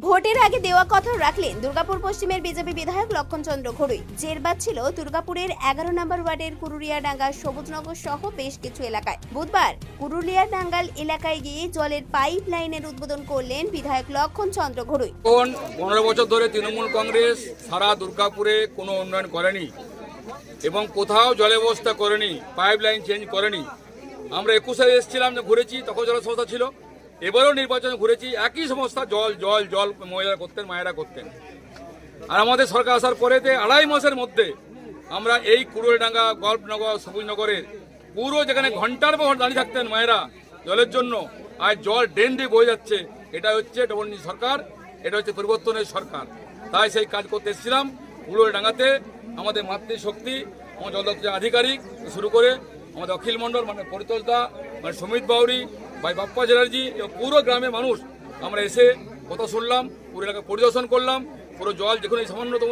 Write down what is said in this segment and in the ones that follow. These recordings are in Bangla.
ভোটের আগে দেওয়া কথা রাখলেন দুর্গাপুর পশ্চিমের বিজেপি বিধায়ক লক্ষণ চন্দ্র ঘড়ুই। জেরবাদ ছিল দুর্গাপুরের 11 নম্বর ওয়ার্ডের কুরুলিয়াডাঙ্গা সবুজনগর সহ বেশ কিছু এলাকায়। বুধবার কুরুলিয়াডাঙ্গাল এলাকায় গিয়ে জলের পাইপ লাইনের উদ্বোধন করলেন বিধায়ক লক্ষণ চন্দ্র ঘড়ুই। 15 বছর ধরে তৃণমূল কংগ্রেস সারা দুর্গাপুরে কোনো উন্নয়ন করেনি এবং কোথাও জলের ব্যবস্থা করেনি, পাইপ লাইন চেঞ্জ করেনি। আমরা 21-এ এসেছিলাম, ঘুরেছি, তখন জলের সমস্যা ছিল। এবারেও নির্বাচনে ঘুরেছি, একই সমস্যা, জল জল জল মহিলারা করতেন, মায়েরা করতেন। আর আমাদের সরকার আসার পরেতে 2.5 মাসের মধ্যে আমরা এই কুরুলিয়াডাঙ্গা, গল্পনগর, সবুজনগরের পুরো যেখানে ঘন্টার পর ঘন্টা দাঁড়িয়ে থাকতেন মায়েরা জলের জন্য, আর জল ড্রেন দিয়ে বয়ে যাচ্ছে। এটা হচ্ছে ডবলনি সরকার, এটা হচ্ছে পরিবর্তনের সরকার। তাই সেই কাজ করতে এসেছিলাম কুরুলিয়াডাঙ্গাতে। আমাদের মাতৃশক্তি, আমার জল দপ্তরের আধিকারিক শুরু করে আমাদের অখিল মণ্ডল, মানে পরিতোষদা, মানে সুমিত বাউরি, ভাই বাপ্পা চ্যাটার্জি এবং পুরো গ্রামের মানুষ আমরা এসে কথা শুনলাম, পুরো এলাকা পরিদর্শন করলাম। পুরো জল যখন এই সামান্যতম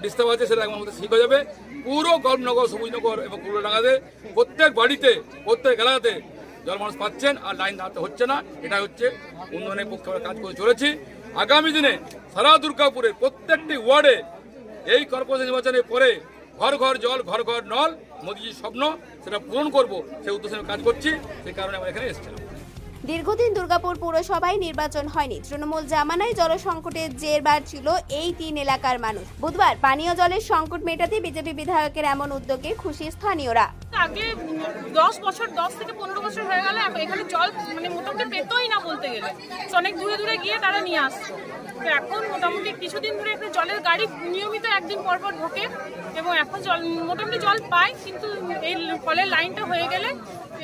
ডিস্টার্ব আছে সেটা আমার মধ্যে ঠিক হয়ে যাবে। পুরো গল্পনগর, সবুজনগর এবং কুরুলিয়াডাঙ্গাতে প্রত্যেক বাড়িতে, প্রত্যেক এলাকাতে জল মানুষ পাচ্ছেন, আর লাইন দাঁড়াতে হচ্ছে না। এটা হচ্ছে উন্নয়নের পক্ষে আমরা কাজ করে চলেছি। আগামী দিনে সারা দুর্গাপুরের প্রত্যেকটি ওয়ার্ডে এই কর্পোরেশন নির্বাচনের পরে ঘর ঘর জল, ঘর ঘর নল, মোদীজির স্বপ্ন, সেটা পূরণ করব, সেই উদ্দেশ্যে কাজ করছি। সেই কারণে আমরা এখানে এসেছিলাম। দীর্ঘদিন দুর্গাপুর পৌরসভায় নির্বাচন হয়নি। তৃণমূল জামানায় জল সংকটের জেরবার ছিল এই 3 এলাকার মানুষ। বুধবার পানীয় জলের সংকট মেটাতে বিজেপি বিধায়কের এমন উদ্যোগে খুশি স্থানীয়রা। আগে 10 থেকে 15 বছর হয়ে গেল এখানে জল মোটামুটি পেতোই না বলতে গেলে, অনেক দূরে দূরে গিয়ে তারা নিয়ে আসতো। তো এখন মোটামুটি কিছুদিন ধরে এখানে জলের গাড়ি নিয়মিত একদিন পর পর ঢোকে এবং এখন মোটামুটি জল পায়, কিন্তু এই কলের লাইনটা হয়ে গেলে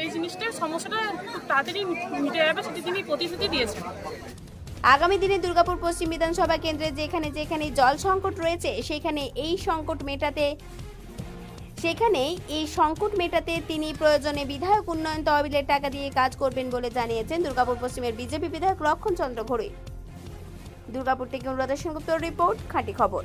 এই জিনিসটার সমস্যাটা খুব তাড়াতাড়ি মিটে যাবে, সেটি তিনি প্রতিশ্রুতি দিয়েছেন। আগামী দিনে দুর্গাপুর পশ্চিম বিধানসভা কেন্দ্রে যেখানে যেখানে জল সংকট রয়েছে সেখানে এই সংকট মেটাতে তিনি প্রয়োজনে বিধায়ক উন্নয়ন তহবিলের টাকা দিয়ে কাজ করবেন বলে জানিয়েছেন দুর্গাপুর পশ্চিমের বিজেপি বিধায়ক লক্ষণ চন্দ্র ঘড়ুই। দুর্গাপুর থেকে অনুরাধা সেনগুপ্তর রিপোর্ট, খাঁটি খবর।